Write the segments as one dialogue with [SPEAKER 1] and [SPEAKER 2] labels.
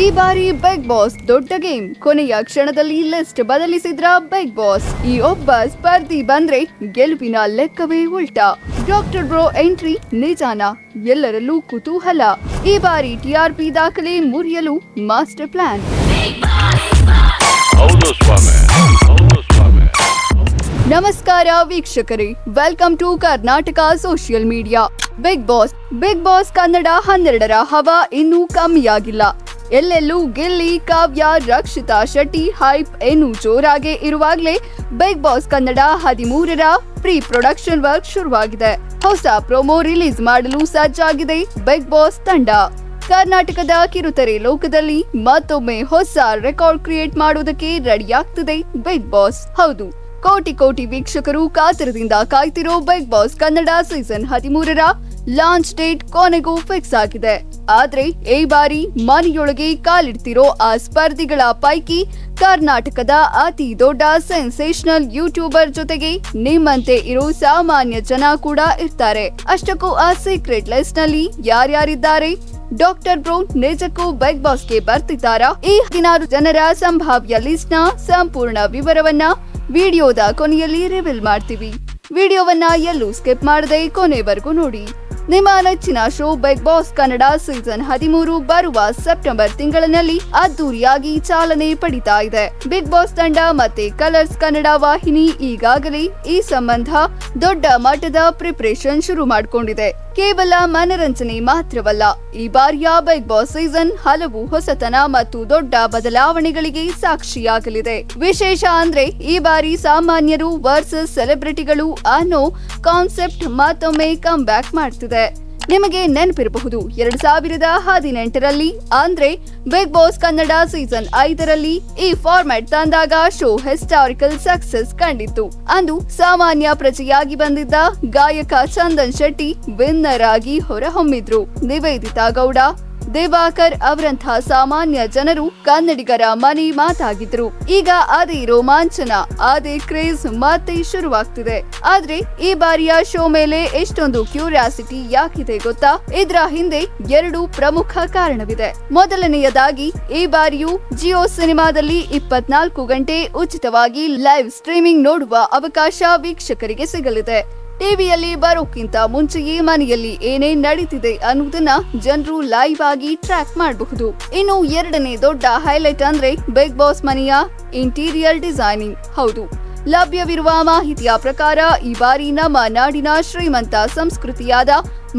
[SPEAKER 1] ಈ ಬಾರಿ big boss ದೊಡ್ಡ ಗೇಮ್. ಕೊನೆಯ ಕ್ಷಣದಲ್ಲಿ ಲಿಸ್ಟ್ ಬದಲಿಸಿದ್ರ ಬಿಗ್ ಬಾಸ್. ಈ ಒಬ್ಬ ಸ್ಪರ್ಧಿ ಬಂದ್ರೆ ಗೆಲುವಿನ ಲೆಕ್ಕವೇ ಉಲ್ಟಾ. ಡಾಕ್ಟರ್ ಬ್ರೋ ಎಂಟ್ರಿ ನಿಜಾನ? ಎಲ್ಲರಲ್ಲೂ ಕುತೂಹಲ. ಈ ಬಾರಿ ಟಿಆರ್ಪಿ ದಾಖಲೆ ಮುರಿಯಲು ಮಾಸ್ಟರ್ ಪ್ಲಾನ್. ನಮಸ್ಕಾರ ವೀಕ್ಷಕರೇ, welcome to Karnataka social media. Bigg Boss Kannada 12ರ ಹವಾ ಇನ್ನೂ ಕಮ್ಮಿಯಾಗಿಲ್ಲ. ಎಲ್ಲೆಲ್ಲೂ ಗಿಲ್ಲಿ, ಕಾವ್ಯ, ರಕ್ಷಿತಾ ಶೆಟ್ಟಿ ಹೈಪ್ ಇನ್ನೂ ಜೋರಾಗೆ ಇರುವಾಗಲೇ ಬಿಗ್ ಬಾಸ್ ಕನ್ನಡ 13ರ ಪ್ರೀ ಪ್ರೊಡಕ್ಷನ್ ವರ್ಕ್ ಶುರುವಾಗಿದೆ. ಹೊಸ ಪ್ರೊಮೋ ರಿಲೀಸ್ ಮಾಡಲು ಸಜ್ಜಾಗಿದೆ ಬಿಗ್ ಬಾಸ್ ತಂಡ. ಕರ್ನಾಟಕದ ಕಿರುತೆರೆ ಲೋಕದಲ್ಲಿ ಮತ್ತೊಮ್ಮೆ ಹೊಸ ರೆಕಾರ್ಡ್ ಕ್ರಿಯೇಟ್ ಮಾಡೋದಕ್ಕೆ ರೆಡಿಯಾಗ್ತಿದೆ ಬಿಗ್ ಬಾಸ್. ಹೌದು, ಕೋಟಿ ವೀಕ್ಷಕರು ಕಾತರದಿಂದ ಕಾಯ್ತಿರೋ ಬಿಗ್ ಬಾಸ್ ಕನ್ನಡ ಸೀಸನ್ 13ರ ಲಾಂಚ್ ಡೇಟ್ ಕೊನೆಗೂ ಫಿಕ್ಸ್ ಆಗಿದೆ. ಆದ್ರೆ ಈ ಬಾರಿ ಮನೆಯೊಳಗೆ ಕಾಲಿಡ್ತಿರೋ ಆ ಸ್ಪರ್ಧಿಗಳ ಪೈಕಿ ಕರ್ನಾಟಕದ ಅತಿ ದೊಡ್ಡ ಸೆನ್ಸೇಷನಲ್ ಯೂಟ್ಯೂಬರ್ ಜೊತೆಗೆ ನಿಮ್ಮಂತೆ ಇರೋ ಸಾಮಾನ್ಯ ಜನ ಕೂಡ ಇರ್ತಾರೆ. ಅಷ್ಟಕ್ಕೂ ಆ ಸೀಕ್ರೆಟ್ ಲಿಸ್ಟ್ ನಲ್ಲಿ ಯಾರ್ಯಾರಿದ್ದಾರೆ? ಡಾಕ್ಟರ್ ಬ್ರೋ ನಿಜಕ್ಕೂ ಬಿಗ್ ಬಾಸ್ಗೆ ಬರ್ತಿದ್ದಾರಾ? ಈ 16 ಜನರ ಸಂಭಾವ್ಯ ಲಿಸ್ಟ್ ನ ಸಂಪೂರ್ಣ ವಿವರವನ್ನ ವಿಡಿಯೋದ ಕೊನೆಯಲ್ಲಿ ರಿವೀಲ್ ಮಾಡ್ತೀವಿ. ವಿಡಿಯೋವನ್ನ ಎಲ್ಲೂ ಸ್ಕಿಪ್ ಮಾಡದೆ ಕೊನೆವರೆಗೂ ನೋಡಿ. ನಿಮ್ಮ ನೆಚ್ಚಿನ show Bigg Boss Kannada season 13 ಬರುವ ಸೆಪ್ಟೆಂಬರ್ ತಿಂಗಳಿನಲ್ಲಿ ಅದ್ದೂರಿಯಾಗಿ ಚಾಲನೆ ಪಡಿತಾ ಇದೆ. ಬಿಗ್ ಬಾಸ್ ತಂಡ ಮತ್ತೆ ಕಲರ್ಸ್ ಕನ್ನಡ ವಾಹಿನಿ ಈಗಾಗಲೇ ಈ ಸಂಬಂಧ ದೊಡ್ಡ ಮಟ್ಟದ ಪ್ರಿಪರೇಷನ್ ಶುರು ಮಾಡಿಕೊಂಡಿದೆ. ಕೇವಲ ಮನರಂಜನೆ ಮಾತ್ರವಲ್ಲ, ಈ ಬಾರಿಯ ಬಿಗ್ ಬಾಸ್ ಸೀಸನ್ ಹಲವು ಹೊಸತನ ಮತ್ತು ದೊಡ್ಡ ಬದಲಾವಣೆಗಳಿಗೆ ಸಾಕ್ಷಿಯಾಗಲಿದೆ. ವಿಶೇಷ ಅಂದ್ರೆ ಈ ಬಾರಿ ಸಾಮಾನ್ಯರು ವರ್ಸಸ್ ಸೆಲೆಬ್ರಿಟಿಗಳು ಅನ್ನೋ ಕಾನ್ಸೆಪ್ಟ್ ಮತ್ತೊಮ್ಮೆ ಕಮ್ ಬ್ಯಾಕ್ ಮಾಡ್ತಿದೆ. ನಿಮಗೆ ನೆನಪಿರಬಹುದು, 2018ರಲ್ಲಿ ಅಂದ್ರೆ ಬಿಗ್ ಬಾಸ್ ಕನ್ನಡ ಸೀಸನ್ 5ರಲ್ಲಿ ಈ ಫಾರ್ಮ್ಯಾಟ್ ತಂದಾಗ ಶೋ ಹಿಸ್ಟಾರಿಕಲ್ ಸಕ್ಸಸ್ ಕಂಡಿತ್ತು. ಅಂದು ಸಾಮಾನ್ಯ ಪ್ರಜೆಯಾಗಿ ಬಂದಿದ್ದ ಗಾಯಕ ಚಂದನ್ ಶೆಟ್ಟಿ ವಿನ್ನರ್ ಆಗಿ ಹೊರಹೊಮ್ಮಿದ್ರು. ನಿವೇದಿತಾ ಗೌಡ, ದಿವಾಕರ್ ಅವರಂತಹ ಸಾಮಾನ್ಯ ಜನರು ಕನ್ನಡಿಗರ ಮನೆ ಮಾತಾಗಿದ್ರು. ಈಗ ಅದೇ ರೋಮಾಂಚನ, ಅದೇ ಕ್ರೇಜ್ ಮತ್ತೆ ಶುರುವಾಗ್ತಿದೆ. ಆದ್ರೆ ಈ ಬಾರಿಯ ಶೋ ಮೇಲೆ ಎಷ್ಟೊಂದು ಕ್ಯೂರಿಯಾಸಿಟಿ ಯಾಕಿದೆ ಗೊತ್ತಾ? ಇದ್ರ ಹಿಂದೆ 2 ಪ್ರಮುಖ ಕಾರಣವಿದೆ. ಮೊದಲನೆಯದಾಗಿ, ಈ ಬಾರಿಯೂ ಜಿಯೋ ಸಿನಿಮಾದಲ್ಲಿ 24 ಗಂಟೆ ಉಚಿತವಾಗಿ ಲೈವ್ ಸ್ಟ್ರೀಮಿಂಗ್ ನೋಡುವ ಅವಕಾಶ ವೀಕ್ಷಕರಿಗೆ ಸಿಗಲಿದೆ. ಟಿವಿಯಲ್ಲಿ ಬರೋಕ್ಕಿಂತ ಮುಂಚೆಯೇ ಮನೆಯಲ್ಲಿ ಏನೇನ್ ನಡೀತಿದೆ ಅನ್ನೋದನ್ನ ಜನರು ಲೈವ್ ಆಗಿ ಟ್ರ್ಯಾಕ್ ಮಾಡಬಹುದು. ಇನ್ನು ಎರಡನೇ ದೊಡ್ಡ ಹೈಲೈಟ್ ಅಂದ್ರೆ ಬಿಗ್ ಬಾಸ್ ಮನೆಯ ಇಂಟೀರಿಯರ್ ಡಿಸೈನಿಂಗ್. ಹೌದು, ಲಭ್ಯವಿರುವ ಮಾಹಿತಿಯ ಪ್ರಕಾರ ಈ ಬಾರಿ ನಮ್ಮ ನಾಡಿನ ಶ್ರೀಮಂತ ಸಂಸ್ಕೃತಿಯಾದ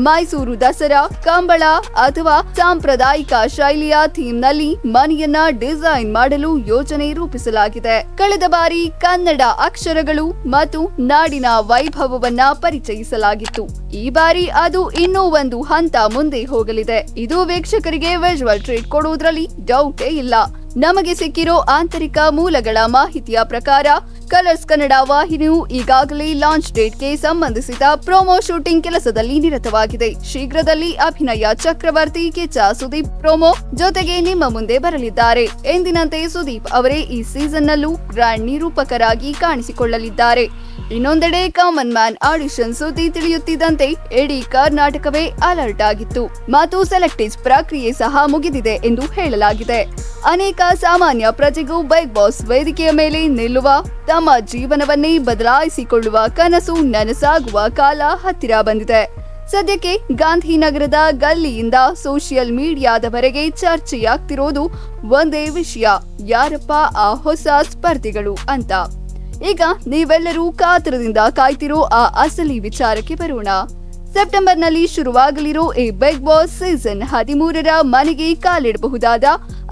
[SPEAKER 1] ಮೈಸೂರು ದಸರಾ, ಕಂಬಳ ಅಥವಾ ಸಾಂಪ್ರದಾಯಿಕ ಶೈಲಿಯ ಥೀಮ್ ನಲ್ಲಿ ಮನೆಯನ್ನ ಡಿಸೈನ್ ಮಾಡಲು ಯೋಜನೆ ರೂಪಿಸಲಾಗಿದೆ. ಕಳೆದ ಬಾರಿ ಕನ್ನಡ ಅಕ್ಷರಗಳು ಮತ್ತು ನಾಡಿನ ವೈಭವವನ್ನ ಪರಿಚಯಿಸಲಾಗಿತ್ತು. ಈ ಬಾರಿ ಅದು ಇನ್ನೂ ಒಂದು ಹಂತ ಮುಂದೆ ಹೋಗಲಿದೆ. ಇದು ವೀಕ್ಷಕರಿಗೆ ವಿಜುವಲ್ ಟ್ರೀಟ್ ಕೊಡುವುದರಲ್ಲಿ ಡೌಟೇ ಇಲ್ಲ. ನಮಗೆ ಸಿಕ್ಕಿರೋ ಆಂತರಿಕ ಮೂಲಗಳ ಮಾಹಿತಿಯ ಪ್ರಕಾರ ಕಲರ್ಸ್ ಕನ್ನಡ ವಾಹಿನಿಯು ಈಗಾಗಲೇ ಲಾಂಚ್ ಡೇಟ್ಗೆ ಸಂಬಂಧಿಸಿದ ಪ್ರೊಮೋ ಶೂಟಿಂಗ್ ಕೆಲಸದಲ್ಲಿ ನಿರತವಾಗಿದೆ. ಶೀಘ್ರದಲ್ಲಿ ಅಭಿನಯ ಚಕ್ರವರ್ತಿ ಕಿಚ್ಚ ಸುದೀಪ್ ಪ್ರೊಮೋ ಜೊತೆಗೆ ನಿಮ್ಮ ಮುಂದೆ ಬರಲಿದ್ದಾರೆ. ಎಂದಿನಂತೆ ಸುದೀಪ್ ಅವರೇ ಈ ಸೀಸನ್ ನಲ್ಲೂ ಗ್ರ್ಯಾಂಡ್ ನಿರೂಪಕರಾಗಿ ಕಾಣಿಸಿಕೊಳ್ಳಲಿದ್ದಾರೆ. ಇನ್ನೊಂದೆಡೆ ಕಾಮನ್ ಮ್ಯಾನ್ ಆಡಿಷನ್ ಸುದ್ದಿ ತಿಳಿಯುತ್ತಿದ್ದಂತೆ ಇಡೀ ಕರ್ನಾಟಕವೇ ಅಲರ್ಟ್ ಆಗಿತ್ತು ಮತ್ತು ಸೆಲೆಕ್ಟೇಜ್ ಪ್ರಕ್ರಿಯೆ ಸಹ ಮುಗಿದಿದೆ ಎಂದು ಹೇಳಲಾಗಿದೆ. ಅನೇಕ ಸಾಮಾನ್ಯ ಪ್ರಜೆಗೂ ಬಿಗ್ ಬಾಸ್ ವೇದಿಕೆಯ ಮೇಲೆ ನಿಲ್ಲುವ, ತಮ್ಮ ಜೀವನವನ್ನೇ ಬದಲಾಯಿಸಿಕೊಳ್ಳುವ ಕನಸು ನನಸಾಗುವ ಕಾಲ ಹತ್ತಿರ ಬಂದಿದೆ. ಸದ್ಯಕ್ಕೆ ಗಾಂಧಿನಗರದ ಗಲ್ಲಿಯಿಂದ ಸೋಷಿಯಲ್ ಮೀಡಿಯಾದವರೆಗೆ ಚರ್ಚೆಯಾಗ್ತಿರೋದು ಒಂದೇ ವಿಷಯ: ಯಾರಪ್ಪ ಆ ಹೊಸ ಸ್ಪರ್ಧಿಗಳು ಅಂತ. ಈಗ ನೀವೆಲ್ಲರೂ ಕಾತರದಿಂದ ಕಾಯ್ತಿರೋ ಆ ಅಸಲಿ ವಿಚಾರಕ್ಕೆ ಬರೋಣ. ಸೆಪ್ಟೆಂಬರ್ನಲ್ಲಿ ಶುರುವಾಗಲಿರೋ ಈ ಬಿಗ್ ಬಾಸ್ ಸೀಸನ್ 13ರ ಮನೆಗೆ ಕಾಲಿಡಬಹುದಾದ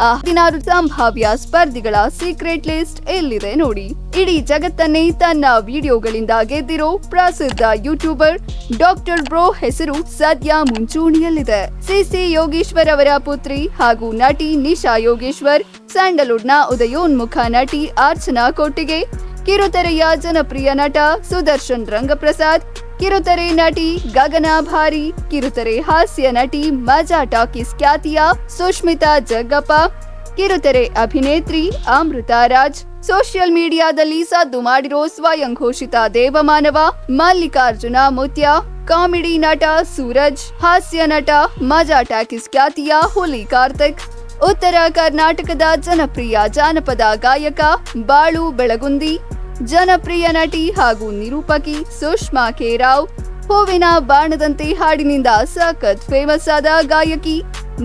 [SPEAKER 1] ಆ 16 ಸಂಭಾವ್ಯ ಸ್ಪರ್ಧಿಗಳ ಸೀಕ್ರೆಟ್ ಲಿಸ್ಟ್ ಎಲ್ಲಿದೆ ನೋಡಿ. ಇಡೀ ಜಗತ್ತನ್ನೇ ತನ್ನ ವಿಡಿಯೋಗಳಿಂದ ಗೆದ್ದಿರೋ ಪ್ರಸಿದ್ಧ ಯೂಟ್ಯೂಬರ್ ಡಾಕ್ಟರ್ ಬ್ರೋ ಹೆಸರು ಸದ್ಯ ಮುಂಚೂಣಿಯಲ್ಲಿದೆ. ಸಿಸಿ ಯೋಗೇಶ್ವರ್ ಅವರ ಪುತ್ರಿ ಹಾಗೂ ನಟಿ ನಿಶಾ ಯೋಗೇಶ್ವರ್, ಸ್ಯಾಂಡಲ್ವುಡ್ನ ಉದಯೋನ್ಮುಖ ನಟಿ ಅರ್ಚನಾ ಕೊಟ್ಟಿಗೆ, ಕಿರುತೆರೆಯ ಜನಪ್ರಿಯ ನಟ ಸುದರ್ಶನ್ ರಂಗಪ್ರಸಾದ್, ಕಿರುತೆರೆ ನಟಿ ಗಗನ ಭಾರಿ, ಕಿರುತೆರೆ ಹಾಸ್ಯ ನಟಿ ಮಜಾ ಟಾಕೀಸ್ ಖ್ಯಾತಿಯ ಸುಷ್ಮಿತಾ ಜಗ್ಗಪ್ಪ, ಕಿರುತೆರೆ ಅಭಿನೇತ್ರಿ ಅಮೃತಾ ರಾಜ್, ಸೋಷಿಯಲ್ ಮೀಡಿಯಾದಲ್ಲಿ ಸದ್ದು ಮಾಡಿರೋ ಸ್ವಯಂ ಘೋಷಿತ ದೇವಮಾನವ ಮಲ್ಲಿಕಾರ್ಜುನ ಮುತ್ಯ, ಕಾಮಿಡಿ ನಟ ಸೂರಜ್, ಹಾಸ್ಯ ನಟ ಮಜಾ ಟಾಕೀಸ್ ಖ್ಯಾತಿಯ ಹುಲಿ ಕಾರ್ತಿಕ್, ಉತ್ತರ ಕರ್ನಾಟಕದ ಜನಪ್ರಿಯ ಜಾನಪದ ಗಾಯಕ ಬಾಳು ಬೆಳಗುಂದಿ, ಜನಪ್ರಿಯ ನಟಿ ಹಾಗೂ ನಿರೂಪಕಿ ಸುಷ್ಮಾ ಕೆ ರಾವ್, ಹೂವಿನ ಬಾಣದಂತೆ ಹಾಡಿನಿಂದ ಸಖತ್ ಫೇಮಸ್ ಆದ ಗಾಯಕಿ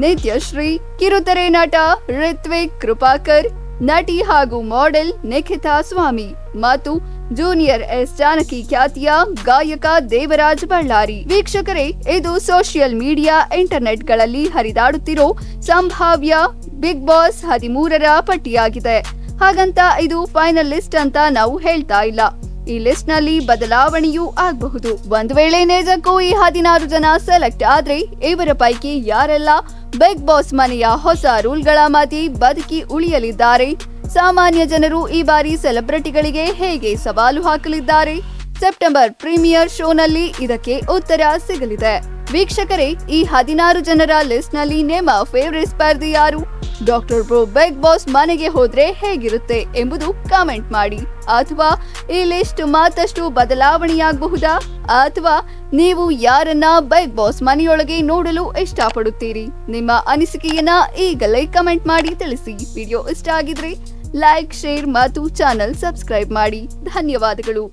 [SPEAKER 1] ನಿತ್ಯಶ್ರೀ, ಕಿರುತೆರೆ ನಟ ರಿತ್ವಿಕ್ ಕೃಪಾಕರ್, ನಟಿ ಹಾಗೂ ಮಾಡೆಲ್ ನಿಖಿತಾ ಸ್ವಾಮಿ ಮತ್ತು ಜೂನಿಯರ್ ಎಸ್ ಜಾನಕಿ ಖ್ಯಾತಿಯ ಗಾಯಕ ದೇವರಾಜ್ ಬಳ್ಳಾರಿ. ವೀಕ್ಷಕರೇ, ಇದು ಸೋಷಿಯಲ್ ಮೀಡಿಯಾ ಇಂಟರ್ನೆಟ್ಗಳಲ್ಲಿ ಹರಿದಾಡುತ್ತಿರೋ ಸಂಭಾವ್ಯ ಬಿಗ್ ಬಾಸ್ 13ರ ಪಟ್ಟಿಯಾಗಿದೆ. ಹಾಗಂತ ಇದು ಫೈನಲ್ ಲಿಸ್ಟ್ ಅಂತ ನಾವು ಹೇಳ್ತಾ ಇಲ್ಲ. ಈ ಲಿಸ್ಟ್ ನಲ್ಲಿ ಬದಲಾವಣೆಯೂ ಆಗಬಹುದು. ಒಂದು ವೇಳೆ ನಿಜಕ್ಕೂ ಈ 16 ಜನ ಸೆಲೆಕ್ಟ್ ಆದ್ರೆ ಇವರ ಪೈಕಿ ಯಾರೆಲ್ಲ ಬಿಗ್ ಬಾಸ್ ಮನೆಯ ಹೊಸ ರೂಲ್ಗಳ ಮಧ್ಯೆ ಬದುಕಿ ಉಳಿಯಲಿದ್ದಾರೆ? ಸಾಮಾನ್ಯ ಜನರು ಈ ಬಾರಿ ಸೆಲೆಬ್ರಿಟಿಗಳಿಗೆ ಹೇಗೆ ಸವಾಲು ಹಾಕಲಿದ್ದಾರೆ? ಸೆಪ್ಟೆಂಬರ್ ಪ್ರೀಮಿಯರ್ ಶೋನಲ್ಲಿ ಇದಕ್ಕೆ ಉತ್ತರ ಸಿಗಲಿದೆ. ವೀಕ್ಷಕರೇ, ಈ 16 ಜನರ ಲಿಸ್ಟ್ ನಲ್ಲಿ ನಿಮ್ಮ ಫೇವರೇಟ್ ಸ್ಪರ್ಧಿ ಯಾರು? ಡಾಕ್ಟರ್ ಬ್ರೋ ಬಿಗ್ ಬಾಸ್ ಮನೆಗೆ ಹೋದ್ರೆ ಹೇಗಿರುತ್ತೆ ಎಂಬುದು ಕಾಮೆಂಟ್ ಮಾಡಿ. ಅಥವಾ ಈ ಲಿಸ್ಟ್ ಮತ್ತಷ್ಟು ಬದಲಾವಣೆಯಾಗಬಹುದಾ? ಅಥವಾ ನೀವು ಯಾರನ್ನ ಬಿಗ್ ಬಾಸ್ ಮನೆಯೊಳಗೆ ನೋಡಲು ಇಷ್ಟಪಡುತ್ತೀರಿ? ನಿಮ್ಮ ಅನಿಸಿಕೆಯನ್ನ ಈಗಲೇ ಕಮೆಂಟ್ ಮಾಡಿ ತಿಳಿಸಿ. ವಿಡಿಯೋ ಇಷ್ಟ ಆಗಿದ್ರೆ ಲೈಕ್, ಶೇರ್ ಮತ್ತು ಚಾನೆಲ್ ಸಬ್ಸ್ಕ್ರೈಬ್ ಮಾಡಿ. ಧನ್ಯವಾದಗಳು.